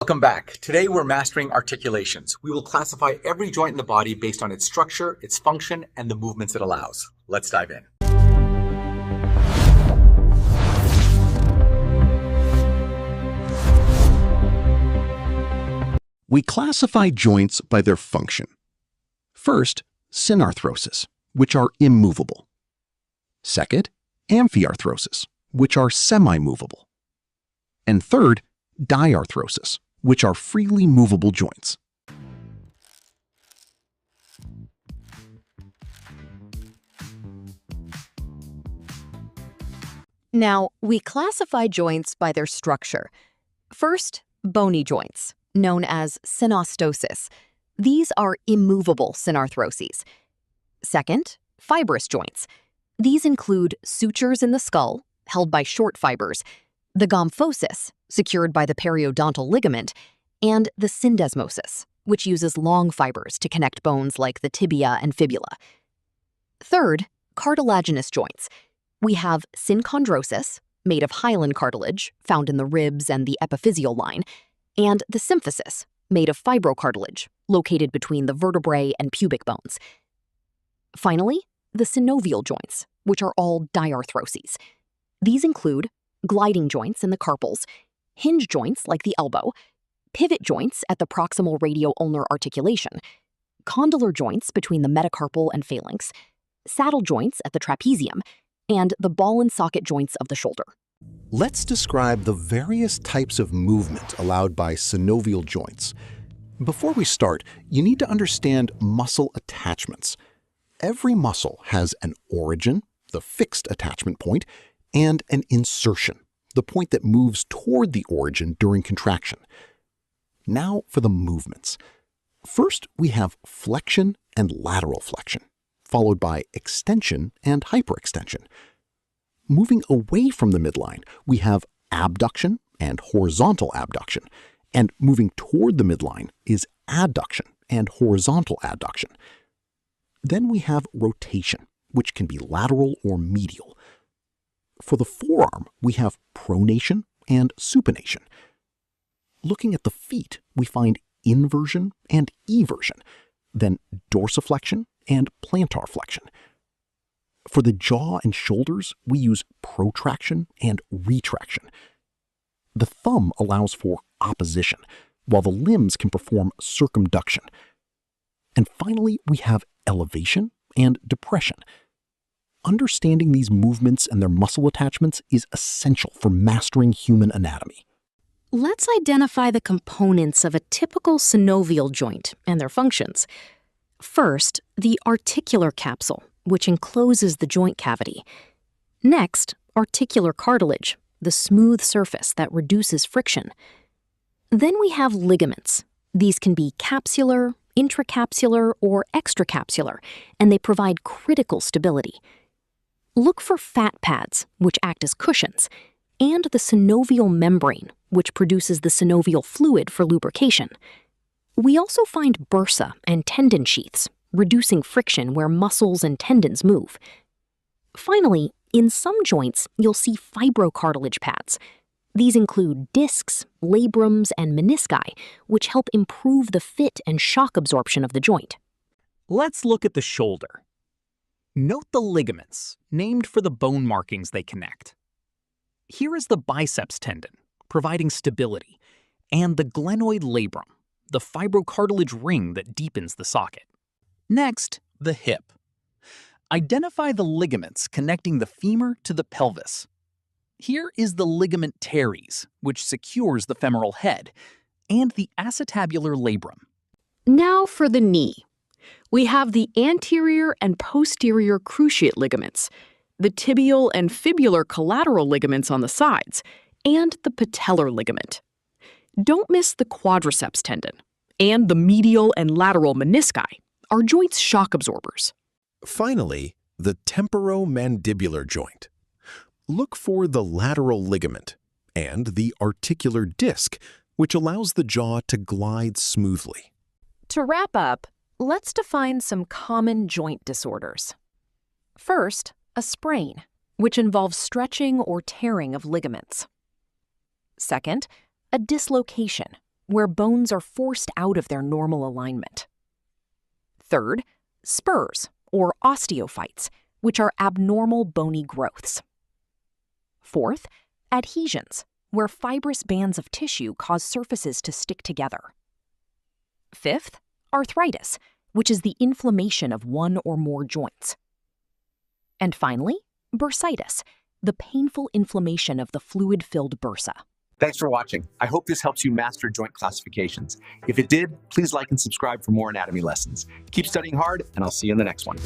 Welcome back. Today we're mastering articulations. We will classify every joint in the body based on its structure, its function, and the movements it allows. Let's dive in. We classify joints by their function. First, Synarthrosis, which are immovable. Second, Amphiarthrosis, which are semi-movable. And third, Diarthrosis, which are freely movable joints. Now, we classify joints by their structure. First, bony joints, known as Synostosis. These are immovable synarthroses. Second, fibrous joints. These include sutures in the skull, held by short fibers, the Gomphosis, secured by the periodontal ligament, and the Syndesmosis, which uses long fibers to connect bones like the tibia and fibula. Third, cartilaginous joints. We have Synchondrosis, made of hyaline cartilage, found in the ribs and the epiphyseal line, and the Symphysis, made of fibrocartilage, located between the vertebrae and pubic bones. Finally, the synovial joints, which are all diarthroses. These include gliding joints in the carpals, hinge joints like the elbow, pivot joints at the proximal radio-ulnar articulation, condylar joints between the metacarpal and phalanx, saddle joints at the trapezium, and the ball and socket joints of the shoulder. Let's describe the various types of movement allowed by synovial joints. Before we start, you need to understand muscle attachments. Every muscle has an origin, the fixed attachment point, and an insertion, the point that moves toward the origin during contraction. Now for the movements. First, we have flexion and lateral flexion, followed by extension and hyperextension. Moving away from the midline, we have abduction and horizontal abduction, and moving toward the midline is adduction and horizontal adduction. Then we have rotation, which can be lateral or medial. For the forearm, we have pronation and supination. Looking at the feet, we find inversion and eversion, then dorsiflexion and plantar flexion. For the jaw and shoulders, we use protraction and retraction. The thumb allows for opposition, while the limbs can perform circumduction. And finally, we have elevation and depression. Understanding these movements and their muscle attachments is essential for mastering human anatomy. Let's identify the components of a typical synovial joint and their functions. First, the articular capsule, which encloses the joint cavity. Next, articular cartilage, the smooth surface that reduces friction. Then we have ligaments. These can be capsular, intracapsular, or extracapsular, and they provide critical stability. Look for fat pads, which act as cushions, and the synovial membrane, which produces the synovial fluid for lubrication. We also find bursa and tendon sheaths, reducing friction where muscles and tendons move. Finally, in some joints, you'll see fibrocartilage pads. These include discs, labrums, and menisci, which help improve the fit and shock absorption of the joint. Let's look at the shoulder. Note the ligaments, named for the bone markings they connect. Here is the biceps tendon, providing stability, and the glenoid labrum, the fibrocartilage ring that deepens the socket. Next, the hip. Identify the ligaments connecting the femur to the pelvis. Here is the ligament teres, which secures the femoral head, and the acetabular labrum. Now for the knee. We have the anterior and posterior cruciate ligaments, the tibial and fibular collateral ligaments on the sides, and the patellar ligament. Don't miss the quadriceps tendon, and the medial and lateral menisci are joints' shock absorbers. Finally, the temporomandibular joint. Look for the lateral ligament and the articular disc, which allows the jaw to glide smoothly. To wrap up, let's define some common joint disorders. First, a sprain, which involves stretching or tearing of ligaments. Second, a dislocation, where bones are forced out of their normal alignment. Third, spurs, or osteophytes, which are abnormal bony growths. Fourth, adhesions, where fibrous bands of tissue cause surfaces to stick together. Fifth, arthritis, which is the inflammation of one or more joints. And finally, bursitis, the painful inflammation of the fluid-filled bursa. Thanks for watching. I hope this helps you master joint classifications. If it did, please like and subscribe for more anatomy lessons. Keep studying hard, and I'll see you in the next one.